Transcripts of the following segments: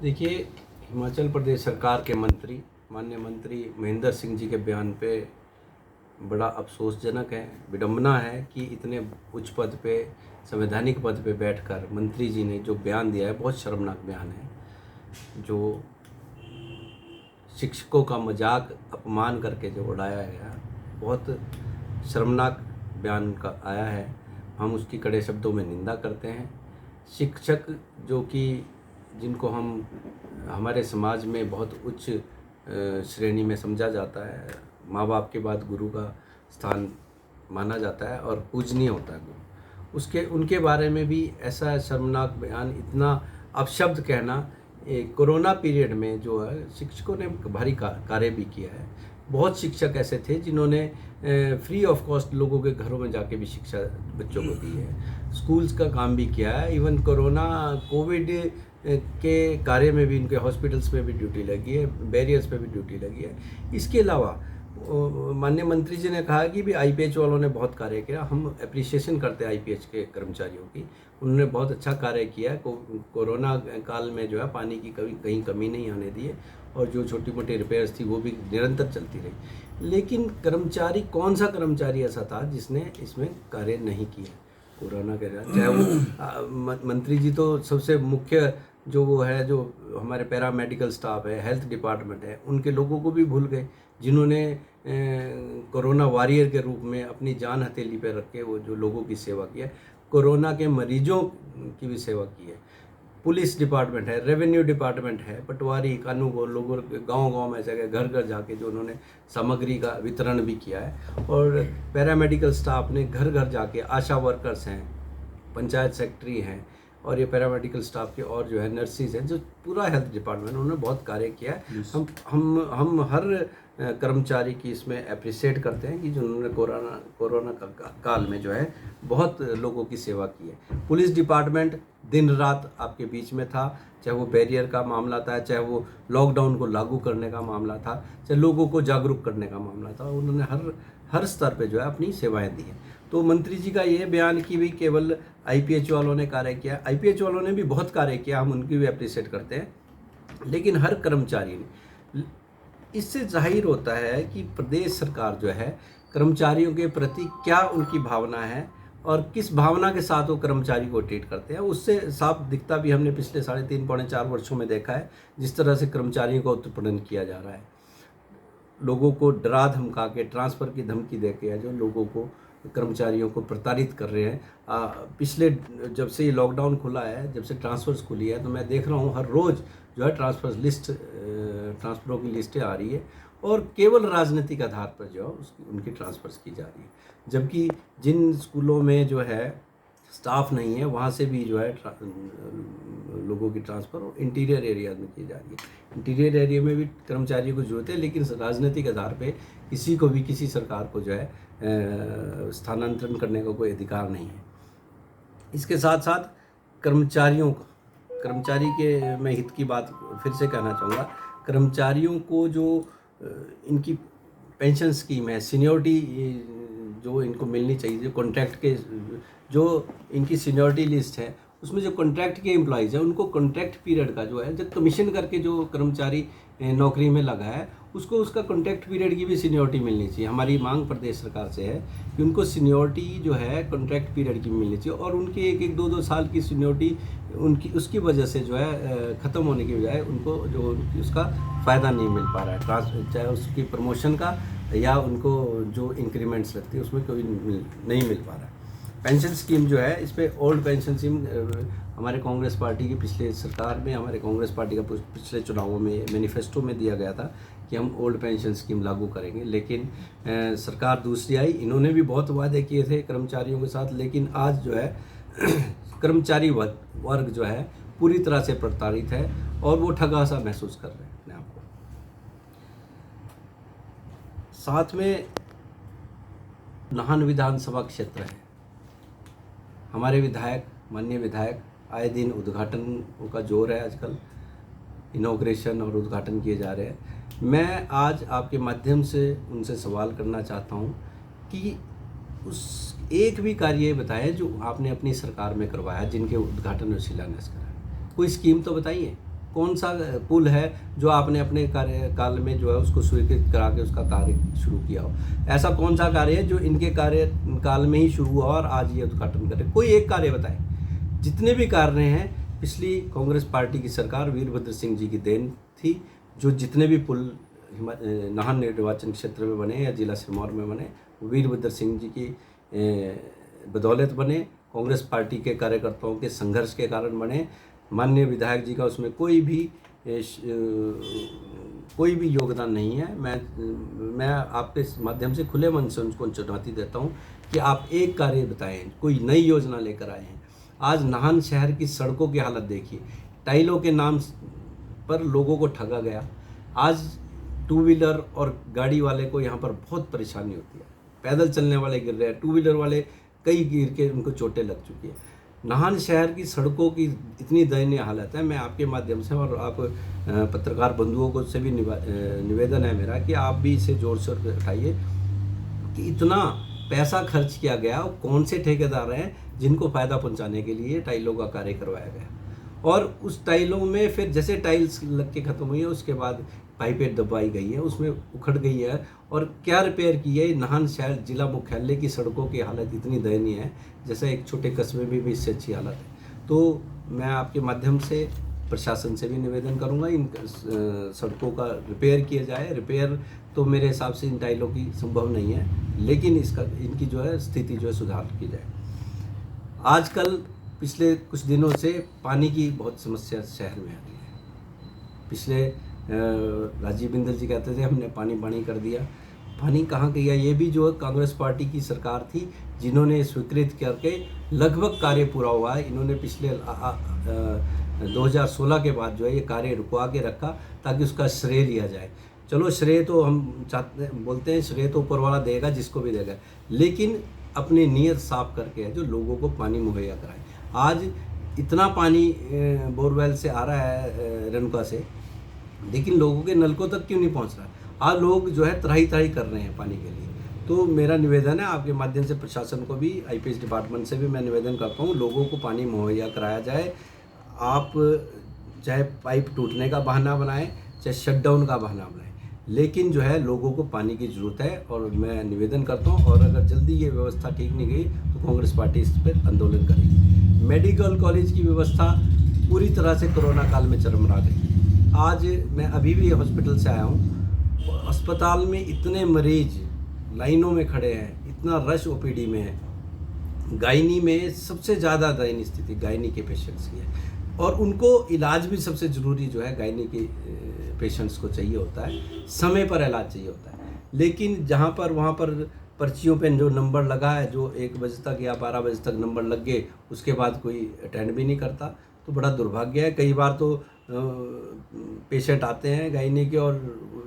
देखिए, हिमाचल प्रदेश सरकार के मंत्री माननीय मंत्री महेंद्र सिंह जी के बयान पे बड़ा अफसोसजनक है, विडंबना है कि इतने उच्च पद पे, संवैधानिक पद पे बैठकर मंत्री जी ने जो बयान दिया है, बहुत शर्मनाक बयान है। जो शिक्षकों का मजाक अपमान करके जो उड़ाया गया, बहुत शर्मनाक बयान का आया है। हम उसकी कड़े शब्दों में निंदा करते हैं। शिक्षक जो कि जिनको हम हमारे समाज में बहुत उच्च श्रेणी में समझा जाता है, माँ बाप के बाद गुरु का स्थान माना जाता है और पूजनीय होता है गुरु, उसके उनके बारे में भी ऐसा शर्मनाक बयान, इतना अपशब्द कहना। कोरोना पीरियड में जो है शिक्षकों ने भारी कार्य भी किया है। बहुत शिक्षक ऐसे थे जिन्होंने फ्री ऑफ कॉस्ट लोगों के घरों में जाके भी शिक्षा बच्चों को दी है, स्कूल्स का काम भी किया है। इवन कोविड के कार्य में भी, इनके हॉस्पिटल्स में भी ड्यूटी लगी है, बैरियर्स पे भी ड्यूटी लगी है। इसके अलावा माननीय मंत्री जी ने कहा कि भी आईपीएच वालों ने बहुत कार्य किया। हम अप्रिशिएशन करते हैं आईपीएच के कर्मचारियों की, उन्होंने बहुत अच्छा कार्य किया है। कोरोना काल में जो है पानी की कहीं कमी नहीं आने दी है, और जो छोटी मोटी रिपेयर्स थी वो भी निरंतर चलती रही। लेकिन कर्मचारी, कौन सा कर्मचारी ऐसा था जिसने इसमें कार्य नहीं किया कोरोना के दौरान? चाहे वो मंत्री जी तो सबसे मुख्य जो वो है, जो हमारे पैरामेडिकल स्टाफ है, हेल्थ डिपार्टमेंट है, उनके लोगों को भी भूल गए, जिन्होंने कोरोना वॉरियर के रूप में अपनी जान हथेली पर रख के वो जो लोगों की सेवा की है, कोरोना के मरीजों की भी सेवा की है। पुलिस डिपार्टमेंट है, रेवेन्यू डिपार्टमेंट है, पटवारी, कानून, लोगों के गांव-गांव में जाके, घर घर जाके जो उन्होंने सामग्री का वितरण भी किया है। और पैरामेडिकल स्टाफ ने घर घर जाके, आशा वर्कर्स हैं, पंचायत सेक्रेटरी हैं, और ये पैरामेडिकल स्टाफ के और जो है नर्सिस हैं, जो पूरा हेल्थ डिपार्टमेंट, उन्होंने बहुत कार्य किया है। हम हर कर्मचारी की इसमें अप्रिशिएट करते हैं कि जो उन्होंने कोरोना काल में जो है बहुत लोगों की सेवा की है। पुलिस डिपार्टमेंट दिन रात आपके बीच में था, चाहे वो बैरियर का मामला था, चाहे वो लॉकडाउन को लागू करने का मामला था, चाहे लोगों को जागरूक करने का मामला था, उन्होंने हर स्तर पे जो है अपनी सेवाएं दी हैं। तो मंत्री जी का ये बयान कि भी केवल आईपीएच वालों ने कार्य किया, आईपीएच वालों ने भी बहुत कार्य किया, हम उनकी भी अप्रिशिएट करते हैं, लेकिन हर कर्मचारी ने, इससे जाहिर होता है कि प्रदेश सरकार जो है कर्मचारियों के प्रति क्या उनकी भावना है और किस भावना के साथ वो कर्मचारी को ट्रीट करते हैं। उससे साफ दिखता भी हमने पिछले 3.5 पौने 4 वर्षों में देखा है, जिस तरह से कर्मचारियों का उत्पीड़न किया जा रहा है, लोगों को डरा धमका के, ट्रांसफ़र की धमकी दे के, जो लोगों को, कर्मचारियों को प्रताड़ित कर रहे हैं। पिछले जब से ये लॉकडाउन खुला है, जब से ट्रांसफ़र्स खुली है, तो मैं देख रहा हूँ हर रोज़ जो है ट्रांसफ़रों की लिस्टें आ रही है, और केवल राजनीतिक आधार पर जो है उनकी ट्रांसफ़र्स की जा रही है। जबकि जिन स्कूलों में जो है स्टाफ नहीं है, वहाँ से भी जो है लोगों की ट्रांसफ़र इंटीरियर एरिया में की जा रही है। इंटीरियर एरिया में भी कर्मचारियों को ज़रूरत है, लेकिन राजनीतिक आधार पे किसी को भी, किसी सरकार को जो है स्थानांतरण करने का कोई अधिकार नहीं है। इसके साथ साथ कर्मचारी के मैं हित की बात फिर से कहना चाहूँगा। कर्मचारियों को जो इनकी पेंशन स्कीम है, सीनियरिटी जो इनको मिलनी चाहिए, जो कॉन्ट्रैक्ट के, जो इनकी सीनियरिटी लिस्ट है, उसमें जो कॉन्ट्रैक्ट के एम्प्लॉइज़ हैं, उनको कॉन्ट्रैक्ट पीरियड का जो है, जब कमीशन करके जो कर्मचारी नौकरी में लगा है, उसको उसका कॉन्ट्रैक्ट पीरियड की भी सीनियरिटी मिलनी चाहिए। हमारी मांग प्रदेश सरकार से है कि उनको सीनियरिटी जो है कॉन्ट्रैक्ट पीरियड की मिलनी चाहिए, और उनकी 1-2 साल की सीनियरिटी उनकी उसकी वजह से जो है ख़त्म होने की बजाय उनको जो उसका फ़ायदा नहीं मिल पा रहा है, चाहे उसकी प्रमोशन का या उनको जो इंक्रीमेंट्स लगती है उसमें कोई नहीं मिल पा रहा है। पेंशन स्कीम जो है, इस पर ओल्ड पेंशन स्कीम हमारे कांग्रेस पार्टी की पिछले सरकार में, हमारे कांग्रेस पार्टी का पिछले चुनावों में मैनिफेस्टो में दिया गया था कि हम ओल्ड पेंशन स्कीम लागू करेंगे, लेकिन सरकार दूसरी आई। इन्होंने भी बहुत वादे किए थे कर्मचारियों के साथ, लेकिन आज जो है कर्मचारी वर्ग जो है पूरी तरह से प्रताड़ित है, और वो ठगा सा महसूस कर रहे हैं अपने आप को। साथ में नाहन विधानसभा क्षेत्र है, हमारे विधायक, माननीय विधायक आए दिन उद्घाटन का जोर है, आजकल इनॉग्रेशन और उद्घाटन किए जा रहे हैं। मैं आज आपके माध्यम से उनसे सवाल करना चाहता हूं कि उस एक भी कार्य बताएं जो आपने अपनी सरकार में करवाया, जिनके उद्घाटन और शिलान्यास करा। कोई स्कीम तो बताइए, कौन सा पुल है जो आपने अपने कार्यकाल में जो है उसको स्वीकृत करा के उसका कार्य शुरू किया हो? ऐसा कौन सा कार्य है जो इनके कार्यकाल में ही शुरू हुआ और आज ये उद्घाटन करे? कोई एक कार्य बताएं। जितने भी कार्य हैं पिछली कांग्रेस पार्टी की सरकार वीरभद्र सिंह जी की देन थी। जो जितने भी पुल नाहन निर्वाचन क्षेत्र में बने या जिला सिरमौर में बने, वीरभद्र सिंह जी की बदौलत बने, कांग्रेस पार्टी के कार्यकर्ताओं के संघर्ष के कारण बने। माननीय विधायक जी का उसमें कोई भी योगदान नहीं है। मैं आपके माध्यम से खुले मन से उनको चुनौती देता हूं कि आप एक कार्य बताएं, कोई नई योजना लेकर आए हैं। आज नाहन शहर की सड़कों की हालत देखिए, टाइलों के नाम पर लोगों को ठगा गया। आज टू व्हीलर और गाड़ी वाले को यहाँ पर बहुत परेशानी होती है। पैदल चलने वाले गिर रहे हैं, टू व्हीलर वाले कई गिर के उनको चोटें लग चुकी है। नाहन शहर की सड़कों की इतनी दयनीय हालत है। मैं आपके माध्यम से और आप पत्रकार बंधुओं को से भी निवेदन है मेरा कि आप भी इसे जोर शोर से उठाइए कि इतना पैसा खर्च किया गया और कौन से ठेकेदार हैं जिनको फ़ायदा पहुंचाने के लिए टाइलों का कार्य करवाया गया। और उस टाइलों में फिर जैसे टाइल्स लग के ख़त्म हुई है उसके बाद पाइपें दबाई गई है, उसमें उखड़ गई है और क्या रिपेयर की है। नाहन शहर जिला मुख्यालय की सड़कों की हालत इतनी दयनीय है जैसे एक छोटे कस्बे में भी इससे अच्छी हालत है। तो मैं आपके माध्यम से प्रशासन से भी निवेदन करूंगा इन सड़कों का रिपेयर किया जाए। रिपेयर तो मेरे हिसाब से इन टाइलों की संभव नहीं है, लेकिन इनकी जो है स्थिति जो है सुधार की जाए। आजकल पिछले कुछ दिनों से पानी की बहुत समस्या शहर में आ रही है। पिछले राजीव बिंदल जी कहते थे हमने पानी कर दिया। पानी कहाँ गया? ये भी जो कांग्रेस पार्टी की सरकार थी जिन्होंने स्वीकृत करके लगभग कार्य पूरा हुआ है। इन्होंने पिछले 2016 के बाद जो है ये कार्य रुकवा के रखा ताकि उसका श्रेय लिया जाए। चलो श्रेय तो हम बोलते हैं श्रेय तो ऊपर वाला देगा जिसको भी देगा, लेकिन अपनी नीयत साफ करके जो लोगों को पानी मुहैया कराए। आज इतना पानी बोरवेल से आ रहा है रेणुका से, लेकिन लोगों के नलकों तक क्यों नहीं पहुंच रहा? आज लोग जो है त्राही कर रहे हैं पानी के लिए। तो मेरा निवेदन है आपके माध्यम से प्रशासन को भी, आईपीएस डिपार्टमेंट से भी मैं निवेदन करता हूँ लोगों को पानी मुहैया कराया जाए। आप चाहे पाइप टूटने का बहाना बनाएं, चाहे शटडाउन का बहाना बनाएं, लेकिन जो है लोगों को पानी की ज़रूरत है। और मैं निवेदन करता हूँ और अगर जल्दी ये व्यवस्था ठीक नहीं गई तो कांग्रेस पार्टी इस पर आंदोलन करेगी। मेडिकल कॉलेज की व्यवस्था पूरी तरह से कोरोना काल में चरमरा गई। आज मैं अभी भी हॉस्पिटल से आया हूँ, अस्पताल में इतने मरीज लाइनों में खड़े हैं, इतना रश ओपीडी में है। गायनी में सबसे ज़्यादा दयनीय स्थिति गायनी के पेशेंट्स की है और उनको इलाज भी सबसे ज़रूरी जो है गायनी के पेशेंट्स को चाहिए होता है, समय पर इलाज चाहिए होता है। लेकिन जहाँ पर वहाँ पर पर्चियों पे जो नंबर लगा है, जो 1 बजे तक या 12 बजे तक नंबर लग गए, उसके बाद कोई अटेंड भी नहीं करता, तो बड़ा दुर्भाग्य है। कई बार तो पेशेंट आते हैं गायनी के और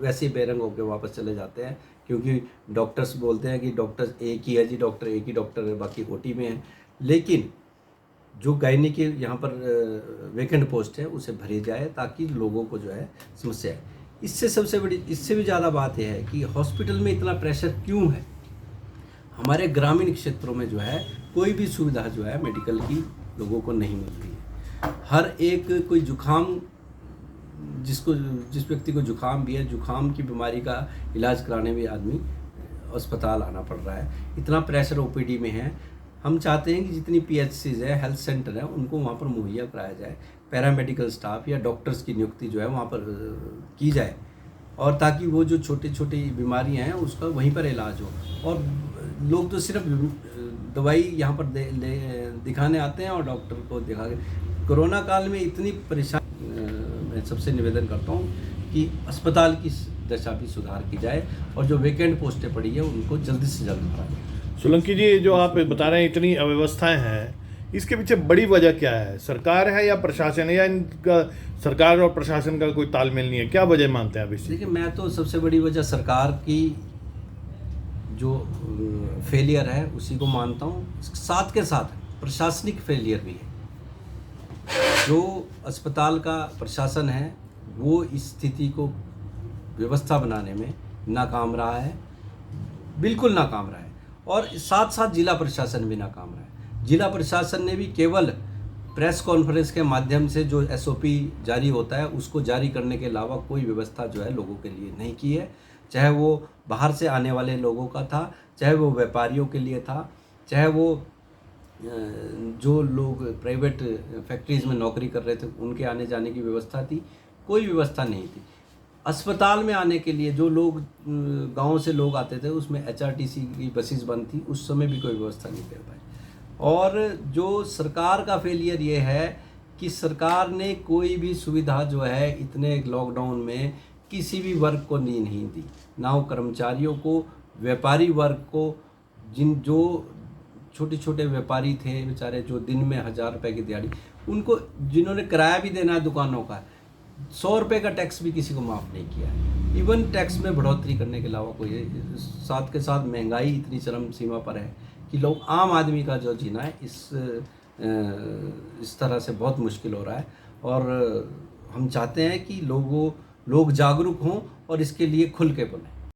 वैसे ही बेरंग होकर वापस चले जाते हैं, क्योंकि डॉक्टर्स बोलते हैं कि डॉक्टर एक ही है जी, डॉक्टर एक ही डॉक्टर है, बाकी ओटी में है। लेकिन जो गायनी के यहाँ पर वैकेंट पोस्ट है उसे भरी जाए ताकि लोगों को जो है समस्या है। इससे सबसे बड़ी, इससे भी ज़्यादा बात यह है कि हॉस्पिटल में इतना प्रेशर क्यों है? हमारे ग्रामीण क्षेत्रों में जो है कोई भी सुविधा जो है मेडिकल की लोगों को नहीं मिल रही है। हर एक कोई जुखाम, जिस व्यक्ति को जुखाम भी है, जुखाम की बीमारी का इलाज कराने में आदमी अस्पताल आना पड़ रहा है। इतना प्रेशर ओपीडी में है। हम चाहते हैं कि जितनी पीएचसीज है, हेल्थ सेंटर है, उनको वहाँ पर मुहैया कराया जाए। पैरामेडिकल स्टाफ या डॉक्टर्स की नियुक्ति जो है वहाँ पर की जाए, और ताकि वो जो छोटी छोटी बीमारियाँ हैं उसका वहीं पर इलाज हो। और लोग तो सिर्फ दवाई यहाँ पर दिखाने आते हैं और डॉक्टर को दिखा के। कोरोना काल में इतनी परेशानी, मैं सबसे निवेदन करता हूँ कि अस्पताल की दशा भी सुधार की जाए और जो वैकेंट पोस्टें पड़ी है उनको जल्दी से जल्द भरा जाए। सोलंकी जी, जो आप बता रहे हैं इतनी अव्यवस्थाएं हैं, इसके पीछे बड़ी वजह क्या है? सरकार है या प्रशासन है, या इनका सरकार और प्रशासन का कोई तालमेल नहीं है? क्या वजह मानते हैं आप इससे? देखिए, मैं तो सबसे बड़ी वजह सरकार की जो फेलियर है उसी को मानता हूँ। साथ के साथ प्रशासनिक फेलियर भी है। जो अस्पताल का प्रशासन है वो इस स्थिति को व्यवस्था बनाने में नाकाम रहा है, बिल्कुल नाकाम रहा है। और साथ साथ जिला प्रशासन भी नाकाम रहा है। जिला प्रशासन ने भी केवल प्रेस कॉन्फ्रेंस के माध्यम से जो एसओपी जारी होता है उसको जारी करने के अलावा कोई व्यवस्था जो है लोगों के लिए नहीं की है, चाहे वो बाहर से आने वाले लोगों का था, चाहे वो व्यापारियों के लिए था, चाहे वो जो लोग प्राइवेट फैक्ट्रीज में नौकरी कर रहे थे उनके आने जाने की व्यवस्था थी, कोई व्यवस्था नहीं थी। अस्पताल में आने के लिए जो लोग गांव से लोग आते थे उसमें एचआरटीसी की बसेस बंद थी, उस समय भी कोई व्यवस्था नहीं कर पाई। और जो सरकार का फेलियर ये है कि सरकार ने कोई भी सुविधा जो है इतने लॉकडाउन में किसी भी वर्ग को नहीं दी, ना वो कर्मचारियों को, व्यापारी वर्ग को, जो छोटे छोटे व्यापारी थे बेचारे जो दिन में 1000 रुपये की दिहाड़ी, उनको जिन्होंने किराया भी देना है दुकानों का, 100 रुपये का टैक्स भी किसी को माफ़ नहीं किया है। इवन टैक्स में बढ़ोतरी करने के अलावा कोई, साथ के साथ महंगाई इतनी चरम सीमा पर है कि लोग, आम आदमी का जो जीना है इस तरह से बहुत मुश्किल हो रहा है। और हम चाहते हैं कि लोग जागरूक हों और इसके लिए खुल के बोलें।